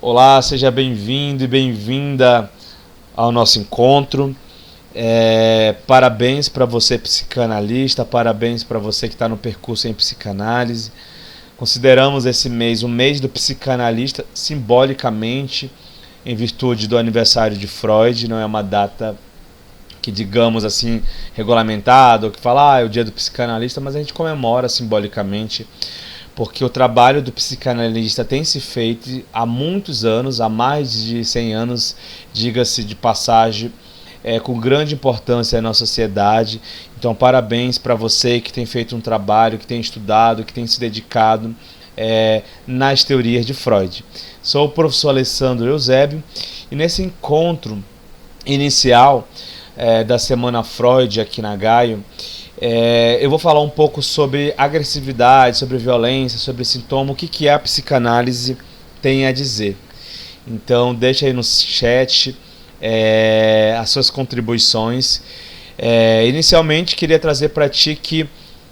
Olá, seja bem-vindo e bem-vinda ao nosso encontro. Parabéns para você, psicanalista, parabéns para você que está no percurso em psicanálise. Consideramos esse mês o mês do psicanalista simbolicamente, em virtude do aniversário de Freud. Não é uma data que, digamos assim, regulamentada, ou que fala, é o dia do psicanalista, mas a gente comemora simbolicamente, porque o trabalho do psicanalista tem se feito há muitos anos, há mais de 100 anos, diga-se de passagem, com grande importância na sociedade. Então, parabéns para você que tem feito um trabalho, que tem estudado, que tem se dedicado nas teorias de Freud. Sou o professor Alessandro Eusébio e nesse encontro inicial da Semana Freud aqui na Gaio, eu vou falar um pouco sobre agressividade, sobre violência, sobre sintoma, o que a psicanálise tem a dizer. Então deixa aí no chat as suas contribuições. Inicialmente queria trazer para ti que,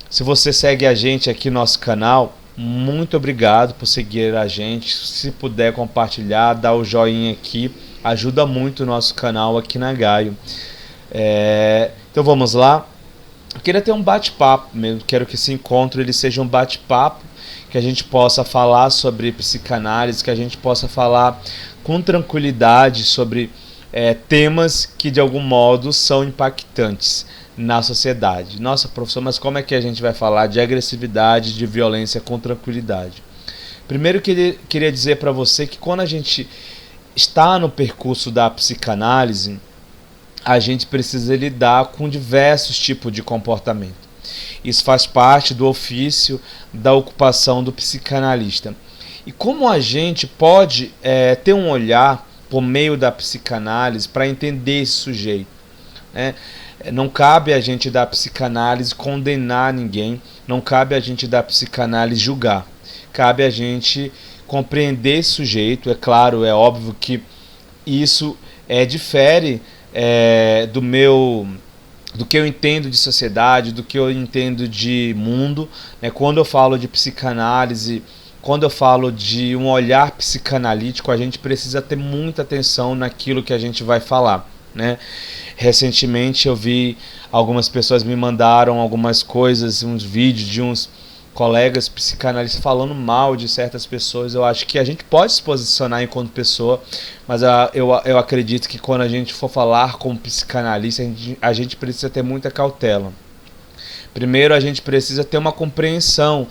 se você segue a gente aqui no nosso canal, muito obrigado por seguir a gente. Se puder compartilhar, dar o joinha aqui, ajuda muito o nosso canal aqui na Gaio. Então vamos lá. Eu queria ter um bate-papo mesmo, quero que esse encontro ele seja um bate-papo, que a gente possa falar sobre psicanálise, que a gente possa falar com tranquilidade sobre temas que de algum modo são impactantes na sociedade. Nossa, professor, mas como é que a gente vai falar de agressividade, de violência com tranquilidade? Primeiro queria dizer para você que quando a gente está no percurso da psicanálise, a gente precisa lidar com diversos tipos de comportamento. Isso faz parte do ofício, da ocupação do psicanalista. E como a gente pode ter um olhar por meio da psicanálise para entender esse sujeito, né? Não cabe a gente da psicanálise condenar ninguém, não cabe a gente da psicanálise julgar. Cabe a gente compreender esse sujeito. É claro, é óbvio que isso difere do que eu entendo de sociedade, do que eu entendo de mundo, né? Quando eu falo de psicanálise, quando eu falo de um olhar psicanalítico, a gente precisa ter muita atenção naquilo que a gente vai falar, né? Recentemente eu vi algumas pessoas me mandaram algumas coisas, uns vídeos de uns colegas psicanalistas falando mal de certas pessoas. Eu acho que a gente pode se posicionar enquanto pessoa, mas eu acredito que quando a gente for falar como psicanalista, a gente precisa ter muita cautela. Primeiro, a gente precisa ter uma compreensão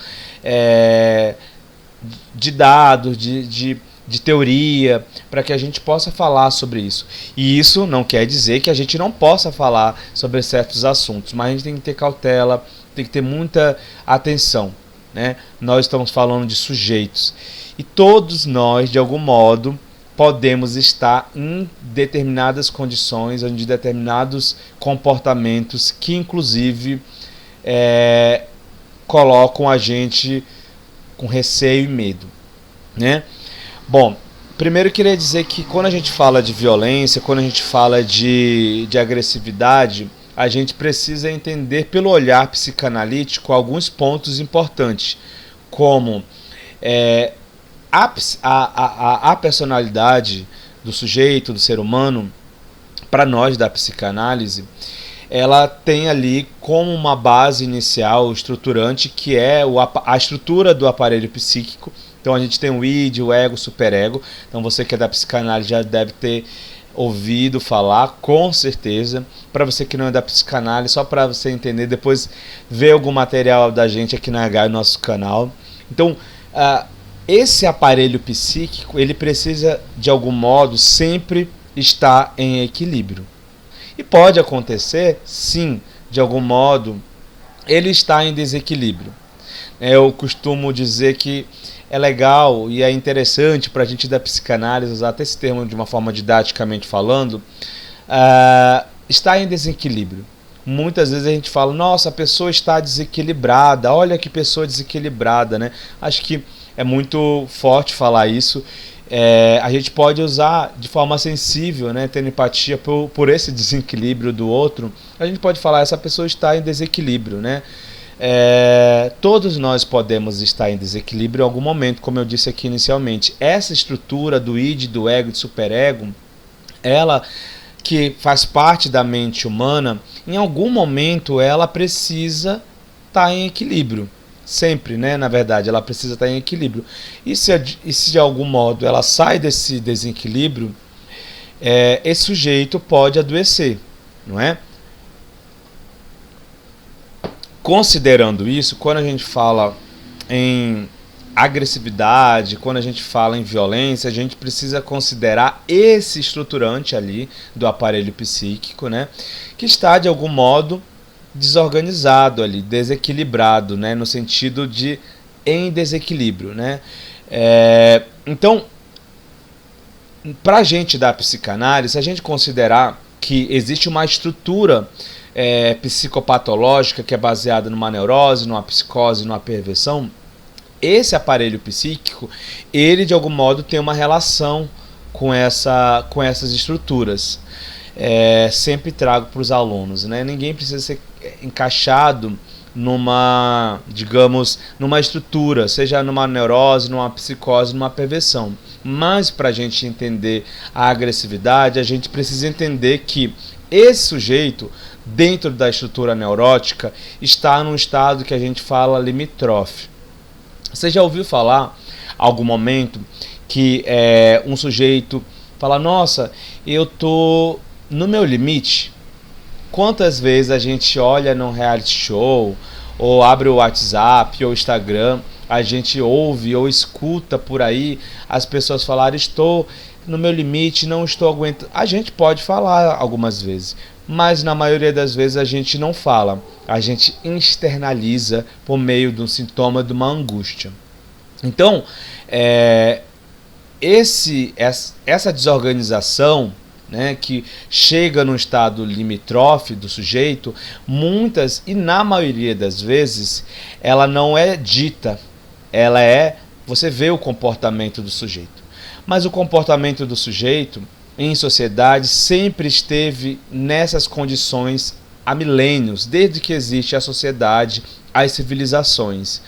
de dados, de teoria, para que a gente possa falar sobre isso. E isso não quer dizer que a gente não possa falar sobre certos assuntos, mas a gente tem que ter cautela, tem que ter muita atenção, né? Nós estamos falando de sujeitos e todos nós, de algum modo, podemos estar em determinadas condições, em determinados comportamentos que, inclusive, colocam a gente com receio e medo, né? Bom, primeiro eu queria dizer que quando a gente fala de violência, quando a gente fala de agressividade, a gente precisa entender pelo olhar psicanalítico alguns pontos importantes, como a personalidade do sujeito, do ser humano. Para nós da psicanálise, ela tem ali como uma base inicial estruturante, que é a estrutura do aparelho psíquico. Então a gente tem o id, o ego, o superego. Então você que é da psicanálise já deve ter ouvido falar, com certeza. Para você que não é da psicanálise, só para você entender, depois ver algum material da gente aqui na H, no nosso canal. Então, esse aparelho psíquico, ele precisa, de algum modo, sempre estar em equilíbrio. E pode acontecer, sim, de algum modo, ele está em desequilíbrio. Eu costumo dizer que é legal e é interessante para a gente da psicanálise usar até esse termo de uma forma didaticamente falando, está em desequilíbrio. Muitas vezes a gente fala, nossa, a pessoa está desequilibrada, olha que pessoa desequilibrada, né? Acho que é muito forte falar isso. A gente pode usar de forma sensível, né, tendo empatia por esse desequilíbrio do outro. A gente pode falar, essa pessoa está em desequilíbrio, né? todos nós podemos estar em desequilíbrio em algum momento, como eu disse aqui inicialmente. Essa estrutura do id, do ego e do superego, ela que faz parte da mente humana, em algum momento ela precisa estar em equilíbrio. Sempre, né? Na verdade, ela precisa estar em equilíbrio. E se de algum modo ela sai desse desequilíbrio, esse sujeito pode adoecer, não é? Considerando isso, quando a gente fala em agressividade, quando a gente fala em violência, a gente precisa considerar esse estruturante ali do aparelho psíquico, né, que está de algum modo desorganizado ali, desequilibrado, né, no sentido de em desequilíbrio, né. Então, para a gente da psicanálise, se a gente considerar que existe uma estrutura psicopatológica que é baseada numa neurose, numa psicose, numa perversão, esse aparelho psíquico, ele de algum modo tem uma relação com essas estruturas. Sempre trago para os alunos, né? Ninguém precisa ser encaixado numa, digamos, numa estrutura, seja numa neurose, numa psicose, numa perversão. Mas para a gente entender a agressividade, a gente precisa entender que esse sujeito, dentro da estrutura neurótica, está num estado que a gente fala limítrofe. Você já ouviu falar, algum momento, que um sujeito fala, nossa, eu tô no meu limite? Quantas vezes a gente olha num reality show, ou abre o WhatsApp, ou o Instagram, a gente ouve ou escuta por aí as pessoas falarem, estou no meu limite, não estou aguentando. A gente pode falar algumas vezes, mas na maioria das vezes a gente não fala. A gente externaliza por meio de um sintoma de uma angústia. Então, essa desorganização, né, que chega no estado limítrofe do sujeito, muitas e na maioria das vezes, ela não é dita, você vê o comportamento do sujeito. Mas o comportamento do sujeito em sociedade sempre esteve nessas condições há milênios, desde que existe a sociedade, as civilizações,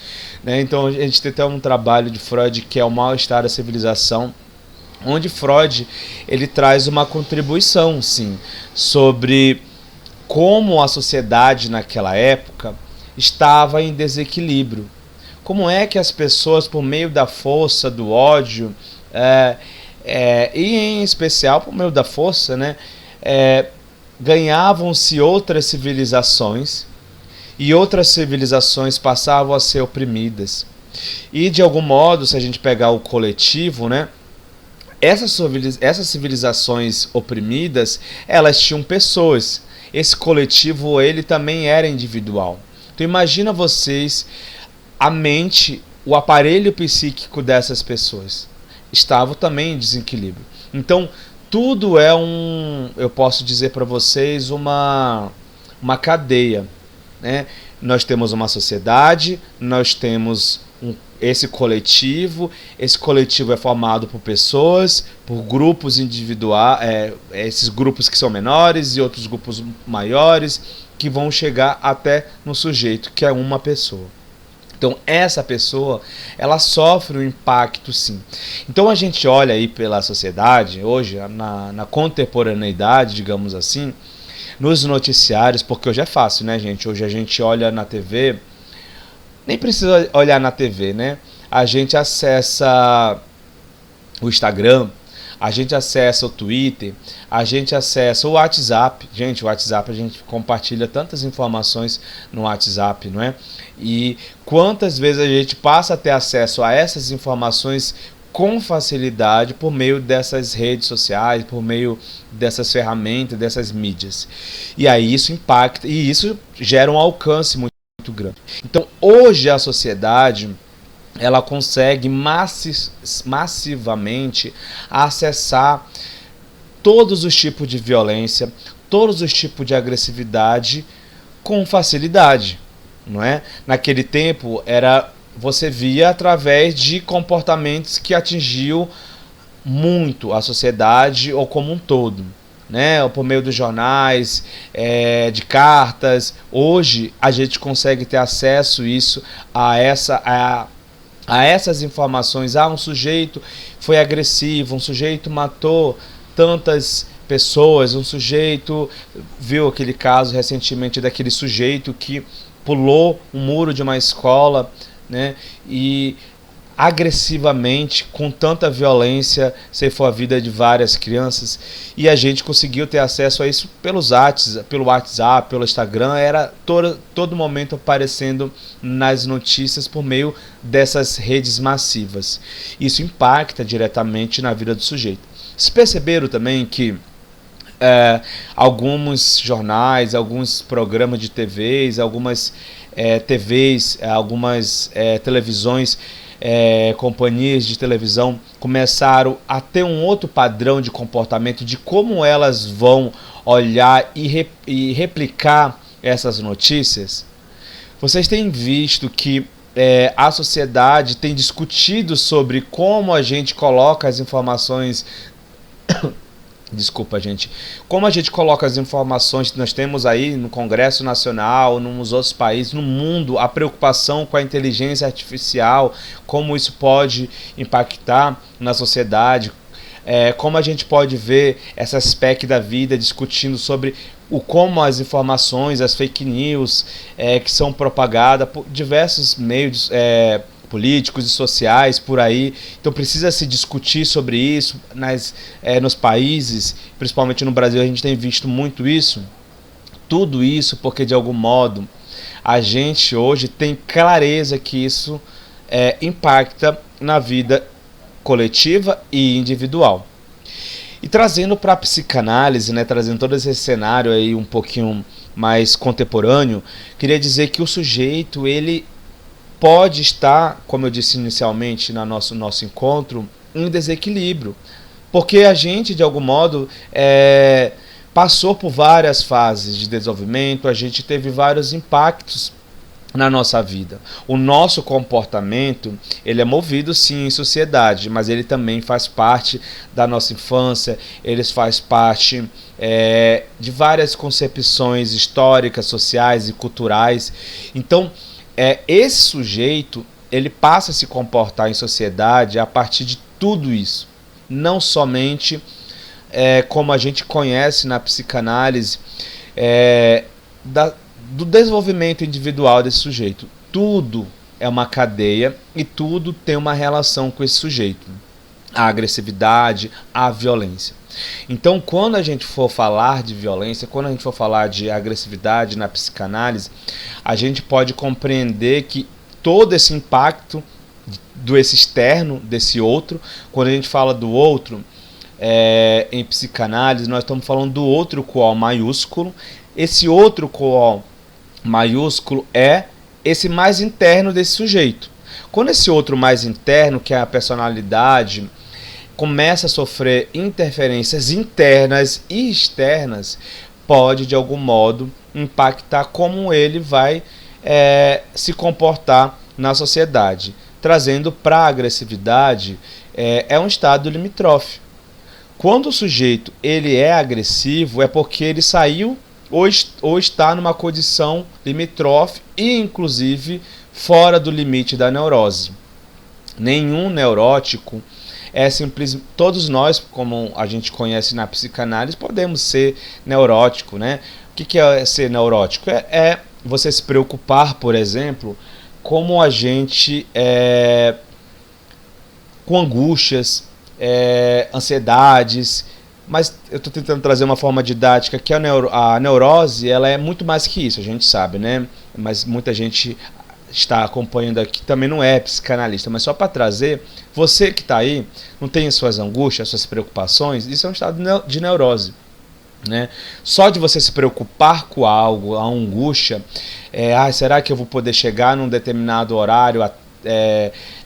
né? Então a gente tem até um trabalho de Freud que é o mal-estar da civilização, onde Freud ele traz uma contribuição, sim, sobre como a sociedade naquela época estava em desequilíbrio. Como é que as pessoas, por meio da força, do ódio, e em especial por meio da força, né, ganhavam-se outras civilizações e outras civilizações passavam a ser oprimidas. E de algum modo, se a gente pegar o coletivo, né, essas civilizações oprimidas, elas tinham pessoas. Esse coletivo, ele também era individual. Então imagina vocês, a mente, o aparelho psíquico dessas pessoas estava também em desequilíbrio. Então tudo é eu posso dizer para vocês, uma cadeia, né? Nós temos uma sociedade, nós temos esse coletivo é formado por pessoas, por grupos individuais, esses grupos que são menores e outros grupos maiores, que vão chegar até no sujeito, que é uma pessoa. Então essa pessoa, ela sofre um impacto, sim. Então a gente olha aí pela sociedade, hoje, na contemporaneidade, digamos assim, nos noticiários, porque hoje é fácil, né, gente? Hoje a gente olha na TV, nem precisa olhar na TV, né? A gente acessa o Instagram, a gente acessa o Twitter, a gente acessa o WhatsApp. Gente, o WhatsApp, a gente compartilha tantas informações no WhatsApp, não é? E quantas vezes a gente passa a ter acesso a essas informações com facilidade por meio dessas redes sociais, por meio dessas ferramentas, dessas mídias. E aí isso impacta, e isso gera um alcance muito grande. Então, hoje a sociedade, ela consegue massivamente acessar todos os tipos de violência, todos os tipos de agressividade com facilidade, não é? Naquele tempo você via através de comportamentos que atingiam muito a sociedade ou como um todo. né, ou por meio dos jornais, de cartas. Hoje a gente consegue ter acesso a essas informações. Um sujeito foi agressivo, um sujeito matou tantas pessoas, um sujeito, viu aquele caso recentemente daquele sujeito que pulou um muro de uma escola, né, e agressivamente, com tanta violência, ceifou a vida de várias crianças, e a gente conseguiu ter acesso a isso pelo WhatsApp, pelo Instagram, era todo momento aparecendo nas notícias por meio dessas redes massivas. Isso impacta diretamente na vida do sujeito. Vocês perceberam também que alguns jornais, alguns programas de TVs, algumas TVs, algumas televisões, companhias de televisão começaram a ter um outro padrão de comportamento de como elas vão olhar e replicar essas notícias? Vocês têm visto que a sociedade tem discutido sobre como a gente coloca as informações. Desculpa, gente. Como a gente coloca as informações que nós temos aí no Congresso Nacional, nos outros países, no mundo, a preocupação com a inteligência artificial, como isso pode impactar na sociedade, como a gente pode ver essa aspecto da vida discutindo sobre como as informações, as fake news que são propagadas por diversos meios políticos e sociais por aí. Então precisa se discutir sobre isso nos países, principalmente no Brasil a gente tem visto muito isso. Tudo isso porque de algum modo a gente hoje tem clareza que isso impacta na vida coletiva e individual. E trazendo para a psicanálise, né, trazendo todo esse cenário aí um pouquinho mais contemporâneo, queria dizer que o sujeito, ele pode estar, como eu disse inicialmente no nosso encontro, em desequilíbrio. Porque a gente, de algum modo, passou por várias fases de desenvolvimento, a gente teve vários impactos na nossa vida. O nosso comportamento, ele é movido sim em sociedade, mas ele também faz parte da nossa infância, ele faz parte de várias concepções históricas, sociais e culturais. Então, esse sujeito, ele passa a se comportar em sociedade a partir de tudo isso. Não somente como a gente conhece na psicanálise, do desenvolvimento individual desse sujeito. Tudo é uma cadeia e tudo tem uma relação com esse sujeito. A agressividade, a violência. Então, quando a gente for falar de violência, quando a gente for falar de agressividade na psicanálise, a gente pode compreender que todo esse impacto desse externo, desse outro, quando a gente fala do outro, em psicanálise, nós estamos falando do outro com O maiúsculo. Esse outro com O maiúsculo é esse mais interno desse sujeito. Quando esse outro mais interno, que é a personalidade, começa a sofrer interferências internas e externas, pode de algum modo impactar como ele vai se comportar na sociedade. Trazendo para a agressividade, é um estado limítrofe. Quando o sujeito ele é agressivo, é porque ele saiu ou está numa condição limítrofe e inclusive fora do limite da neurose. Nenhum neurótico todos nós, como a gente conhece na psicanálise, podemos ser neurótico, né? O que é ser neurótico? É você se preocupar, por exemplo, como a gente com angústias, ansiedades, mas eu estou tentando trazer uma forma didática que a neurose ela é muito mais que isso, a gente sabe, né? Mas muita gente está acompanhando aqui também não é psicanalista, mas só para trazer, você que está aí, não tem suas angústias, suas preocupações, isso é um estado de neurose, né? Só de você se preocupar com algo, a angústia, será que eu vou poder chegar num determinado horário,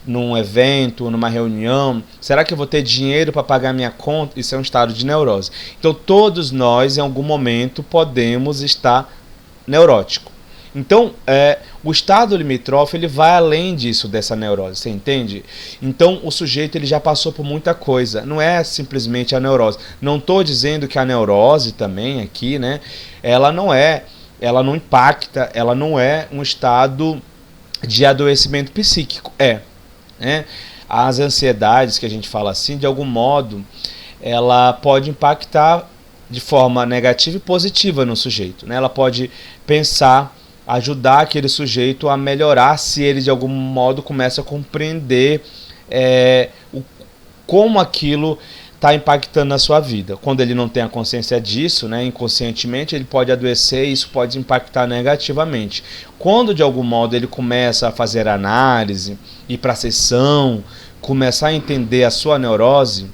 num evento, numa reunião, será que eu vou ter dinheiro para pagar minha conta? Isso é um estado de neurose. Então todos nós em algum momento podemos estar neurótico. Então O estado limítrofe ele vai além disso, dessa neurose, você entende? Então o sujeito ele já passou por muita coisa, não é simplesmente a neurose. Não estou dizendo que a neurose também aqui, né, ela não impacta, ela não é um estado de adoecimento psíquico, né? As ansiedades que a gente fala assim, de algum modo, ela pode impactar de forma negativa e positiva no sujeito, né? Ela pode pensar, ajudar aquele sujeito a melhorar se ele de algum modo começa a compreender como aquilo está impactando na sua vida. Quando ele não tem a consciência disso, né, inconscientemente, ele pode adoecer e isso pode impactar negativamente. Quando de algum modo ele começa a fazer análise, ir para a sessão, começar a entender a sua neurose,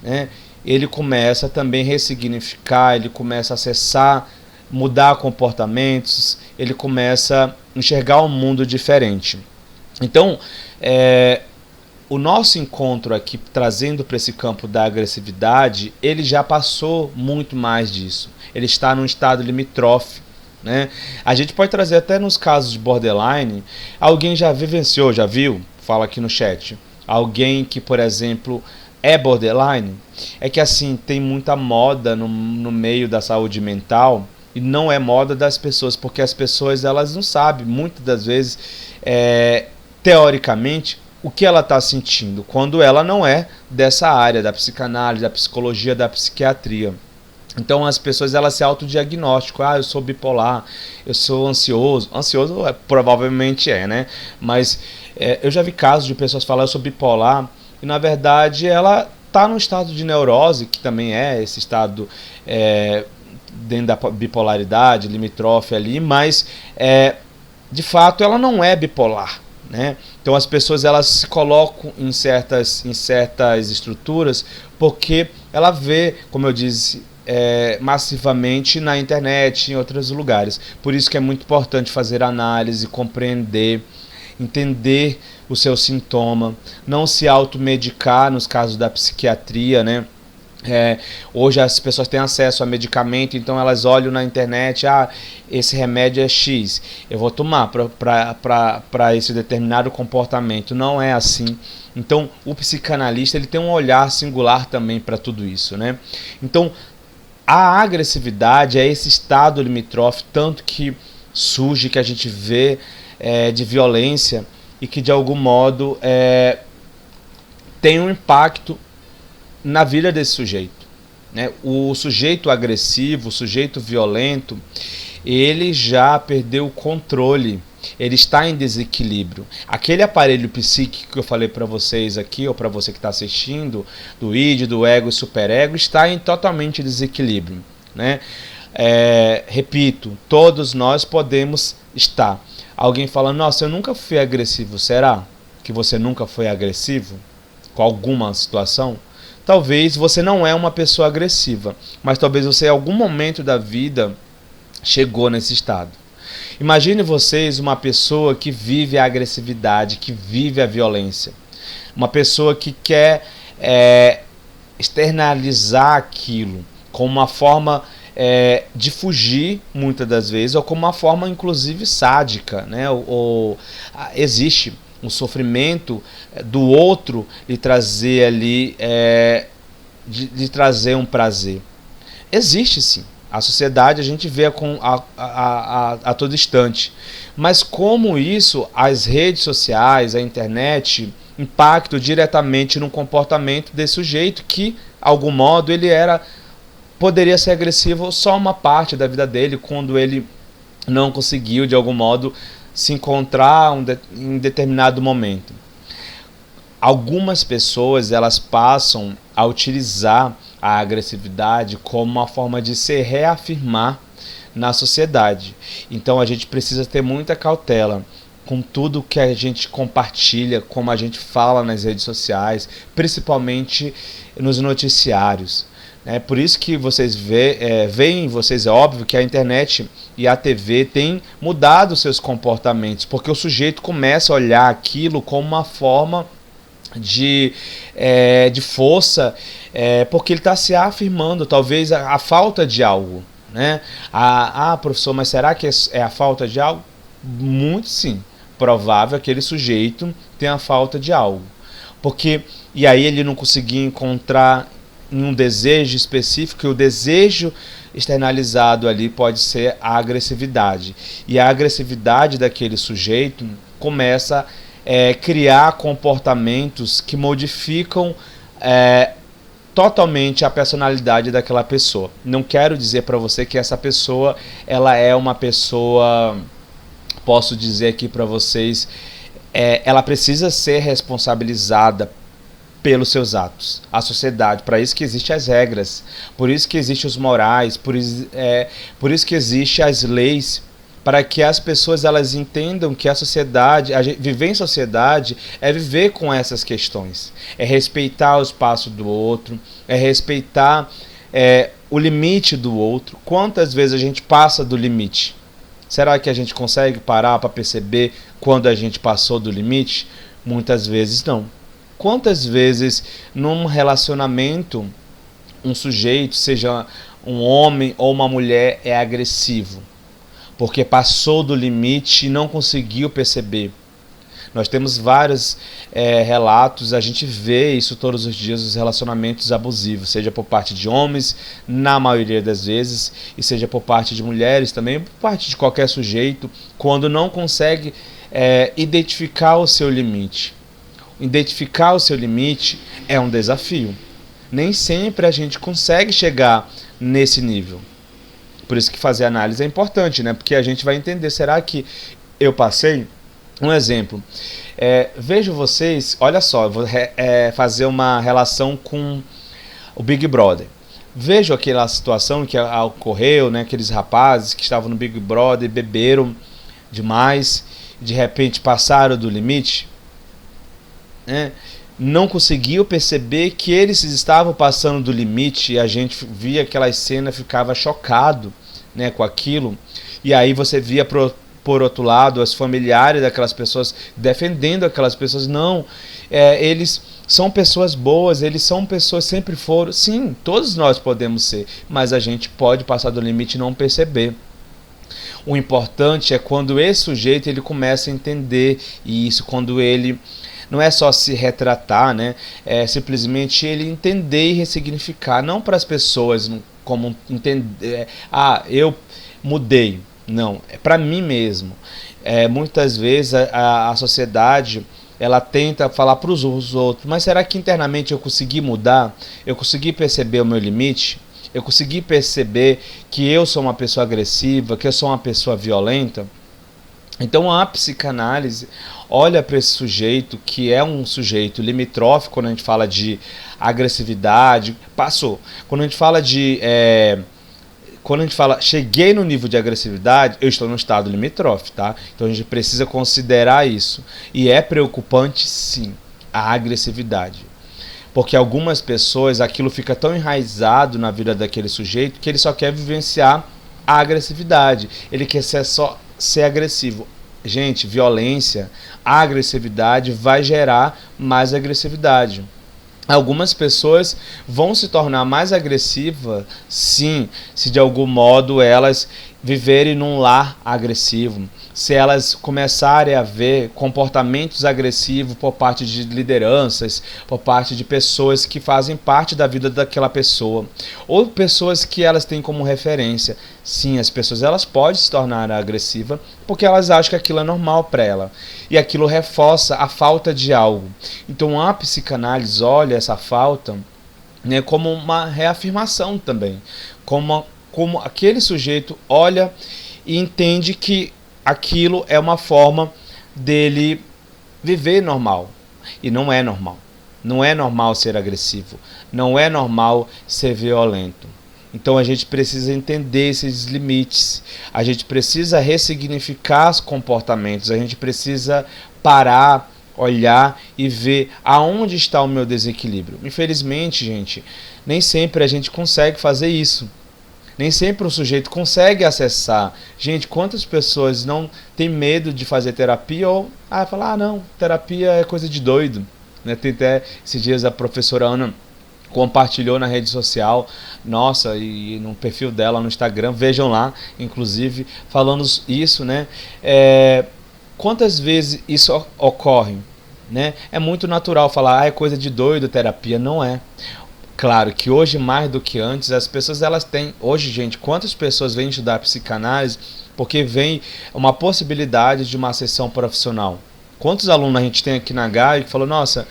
né, ele começa também a ressignificar, ele começa a acessar, mudar comportamentos, ele começa a enxergar um mundo diferente. Então, o nosso encontro aqui, trazendo para esse campo da agressividade, ele já passou muito mais disso. Ele está num estado limítrofe, né? A gente pode trazer até nos casos de borderline, alguém já vivenciou, já viu? Fala aqui no chat. Alguém que, por exemplo, é borderline, é que assim, tem muita moda no meio da saúde mental, e não é moda das pessoas, porque as pessoas elas não sabem, muitas das vezes, teoricamente, o que ela está sentindo, quando ela não é dessa área, da psicanálise, da psicologia, da psiquiatria. Então as pessoas elas se autodiagnosticam, eu sou bipolar, eu sou ansioso. Ansioso provavelmente né? Mas eu já vi casos de pessoas falar eu sou bipolar, e na verdade ela está num estado de neurose, que também é esse estado dentro da bipolaridade, limítrofe ali, mas de fato ela não é bipolar, né? Então as pessoas elas se colocam em certas estruturas porque ela vê, como eu disse, massivamente na internet, em outros lugares. Por isso que é muito importante fazer análise, compreender, entender o seu sintoma, não se automedicar nos casos da psiquiatria, né? Hoje as pessoas têm acesso a medicamento, então elas olham na internet, esse remédio é X, eu vou tomar para esse determinado comportamento. Não é assim. Então o psicanalista ele tem um olhar singular também para tudo isso, né? Então a agressividade é esse estado limítrofe, tanto que surge, que a gente vê de violência e que de algum modo tem um impacto na vida desse sujeito, né? O sujeito agressivo, o sujeito violento, ele já perdeu o controle, ele está em desequilíbrio. Aquele aparelho psíquico que eu falei para vocês aqui, ou para você que está assistindo, do id, do ego e superego, está em totalmente desequilíbrio, né? Repito, todos nós podemos estar. Alguém falando, nossa, eu nunca fui agressivo. Será que você nunca foi agressivo com alguma situação? Talvez você não é uma pessoa agressiva, mas talvez você em algum momento da vida chegou nesse estado. Imagine vocês uma pessoa que vive a agressividade, que vive a violência. Uma pessoa que quer externalizar aquilo como uma forma de fugir, muitas das vezes, ou como uma forma inclusive sádica, né? Existe um sofrimento do outro lhe trazer ali, de trazer um prazer. Existe sim. A sociedade a gente vê a todo instante. Mas como isso, as redes sociais, a internet, impactam diretamente no comportamento desse sujeito que, de algum modo, poderia ser agressivo só uma parte da vida dele, quando ele não conseguiu, de algum modo, se encontrar em determinado momento. Algumas pessoas elas passam a utilizar a agressividade como uma forma de se reafirmar na sociedade. Então a gente precisa ter muita cautela com tudo que a gente compartilha, como a gente fala nas redes sociais, principalmente nos noticiários. Por isso que vocês veem, é óbvio que a internet e a TV têm mudado seus comportamentos, porque o sujeito começa a olhar aquilo como uma forma de força, porque ele está se afirmando, talvez a falta de algo, né? Professor, mas será que é a falta de algo? muito sim, provável aquele sujeito tenha falta de algo. Porque, e aí ele não conseguia encontrar um desejo específico, e o desejo externalizado ali pode ser a agressividade. E a agressividade daquele sujeito começa a criar comportamentos que modificam totalmente a personalidade daquela pessoa. Não quero dizer para você que essa pessoa ela é uma pessoa, posso dizer aqui para vocês, ela precisa ser responsabilizada pelos seus atos. A sociedade, para isso que existem as regras, por isso que existem os morais, por isso que existem as leis, para que as pessoas elas entendam que a sociedade, viver em sociedade é viver com essas questões, é respeitar o espaço do outro, é respeitar o limite do outro. Quantas vezes a gente passa do limite? Será que a gente consegue parar para perceber quando a gente passou do limite? Muitas vezes não. Quantas vezes num relacionamento um sujeito, seja um homem ou uma mulher, é agressivo porque passou do limite e não conseguiu perceber? Nós temos vários relatos, a gente vê isso todos os dias, os relacionamentos abusivos, seja por parte de homens, na maioria das vezes, e seja por parte de mulheres também, por parte de qualquer sujeito, quando não consegue identificar o seu limite. Identificar o seu limite é um desafio. Nem sempre a gente consegue chegar nesse nível. Por isso que fazer análise é importante, né? Porque a gente vai entender, será que eu passei? Um exemplo. Vejo vocês, olha só, vou fazer uma relação com o Big Brother. Vejo aquela situação que ocorreu, né? Aqueles rapazes que estavam no Big Brother, beberam demais, de repente passaram do limite. Não conseguiu perceber que eles estavam passando do limite, e a gente via aquelas cenas, ficava chocado, né, com aquilo. E aí você via por outro lado os familiares daquelas pessoas defendendo aquelas pessoas. Não, eles são pessoas boas, eles são pessoas, sempre foram. Sim, todos nós podemos ser, mas a gente pode passar do limite e não perceber. O importante é quando esse sujeito ele começa a entender isso, quando ele não é só se retratar, né? É simplesmente ele entender e ressignificar, não para as pessoas como entender, eu mudei, não, é para mim mesmo. Muitas vezes a sociedade ela tenta falar para os outros, mas será que internamente eu consegui mudar? Eu consegui perceber o meu limite? Eu consegui perceber que eu sou uma pessoa agressiva, que eu sou uma pessoa violenta? Então a psicanálise olha para esse sujeito que é um sujeito limítrofe. Quando a gente fala de agressividade, passou. Quando a gente fala cheguei no nível de agressividade, eu estou no estado limítrofe, tá? Então a gente precisa considerar isso. E é preocupante sim, a agressividade. Porque algumas pessoas, aquilo fica tão enraizado na vida daquele sujeito que ele só quer vivenciar a agressividade. Ele quer só ser agressivo. Gente, violência, agressividade vai gerar mais agressividade. Algumas pessoas vão se tornar mais agressivas, sim, se de algum modo elas viverem num lar agressivo, se elas começarem a ver comportamentos agressivos por parte de lideranças, por parte de pessoas que fazem parte da vida daquela pessoa, ou pessoas que elas têm como referência. Sim, as pessoas elas podem se tornar agressivas porque elas acham que aquilo é normal para ela, e aquilo reforça a falta de algo. Então a psicanálise olha essa falta, né, como uma reafirmação também, como aquele sujeito olha e entende que aquilo é uma forma dele viver normal. E não é normal. Não é normal ser agressivo. Não é normal ser violento. Então a gente precisa entender esses limites. A gente precisa ressignificar os comportamentos. A gente precisa parar, olhar e ver aonde está o meu desequilíbrio. Infelizmente, gente, nem sempre a gente consegue fazer isso. Nem sempre o sujeito consegue acessar. Gente, quantas pessoas não têm medo de fazer terapia ou falar, não, terapia é coisa de doido. Né? Tem até esses dias a professora Ana compartilhou na rede social nossa, e no perfil dela no Instagram, vejam lá, inclusive, falando isso, né? Quantas vezes isso ocorre, né? É muito natural falar, é coisa de doido terapia, não é. Claro que hoje, mais do que antes, as pessoas elas têm... Hoje, gente, quantas pessoas vêm estudar psicanálise porque vem uma possibilidade de uma sessão profissional? Quantos alunos a gente tem aqui na GAI que falou, nossa,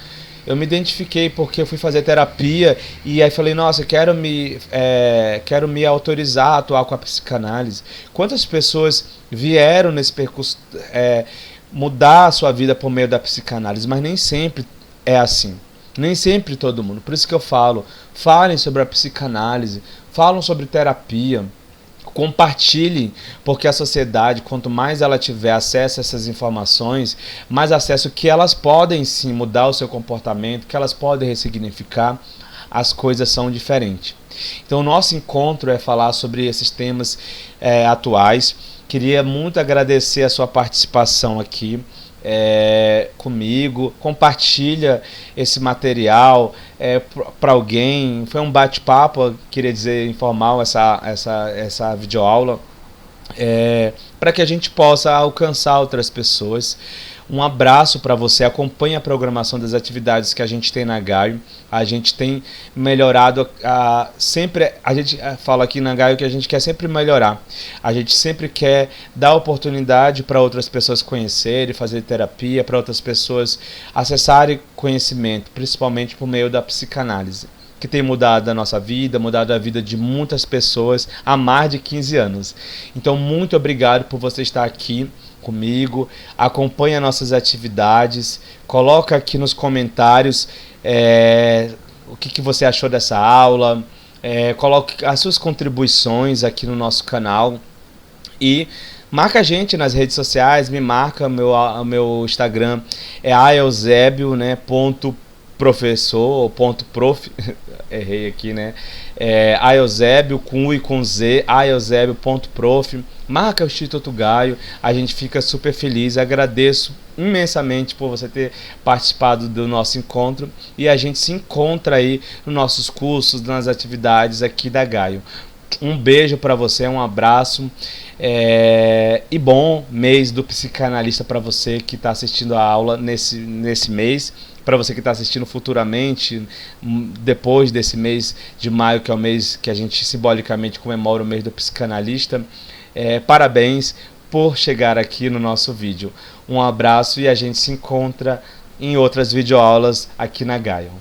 eu me identifiquei porque eu fui fazer terapia e aí falei, nossa, quero me autorizar a atuar com a psicanálise. Quantas pessoas vieram nesse percurso mudar a sua vida por meio da psicanálise, mas nem sempre é assim. Nem sempre todo mundo. Por isso que eu falo, falem sobre a psicanálise, falam sobre terapia, compartilhem, porque a sociedade, quanto mais ela tiver acesso a essas informações, mais acesso que elas podem sim mudar o seu comportamento, que elas podem ressignificar, as coisas são diferentes. Então o nosso encontro é falar sobre esses temas atuais. Queria muito agradecer a sua participação aqui comigo. Compartilha esse material para alguém. Foi um bate-papo, queria dizer, informal, essa videoaula, para que a gente possa alcançar outras pessoas. Um abraço para você, acompanhe a programação das atividades que a gente tem na GAIO. A gente tem melhorado sempre, a gente fala aqui na GAIO que a gente quer sempre melhorar. A gente sempre quer dar oportunidade para outras pessoas conhecerem, fazer terapia, para outras pessoas acessarem conhecimento, principalmente por meio da psicanálise, que tem mudado a nossa vida, mudado a vida de muitas pessoas há mais de 15 anos. Então, muito obrigado por você estar aqui comigo, acompanha nossas atividades, coloca aqui nos comentários o que você achou dessa aula, coloque as suas contribuições aqui no nosso canal e marca a gente nas redes sociais, me marca, meu Instagram é aeusebio, né, .professor, ou .prof, errei aqui, né, aeusebio com U e com Z, aeusebio.prof. Marca o Instituto Gaio, a gente fica super feliz, agradeço imensamente por você ter participado do nosso encontro e a gente se encontra aí nos nossos cursos, nas atividades aqui da Gaio. Um beijo para você, um abraço e bom mês do psicanalista para você que está assistindo a aula nesse mês. Para você que está assistindo futuramente, depois desse mês de maio, que é o mês que a gente simbolicamente comemora o mês do psicanalista, parabéns por chegar aqui no nosso vídeo. Um abraço e a gente se encontra em outras videoaulas aqui na Gaio.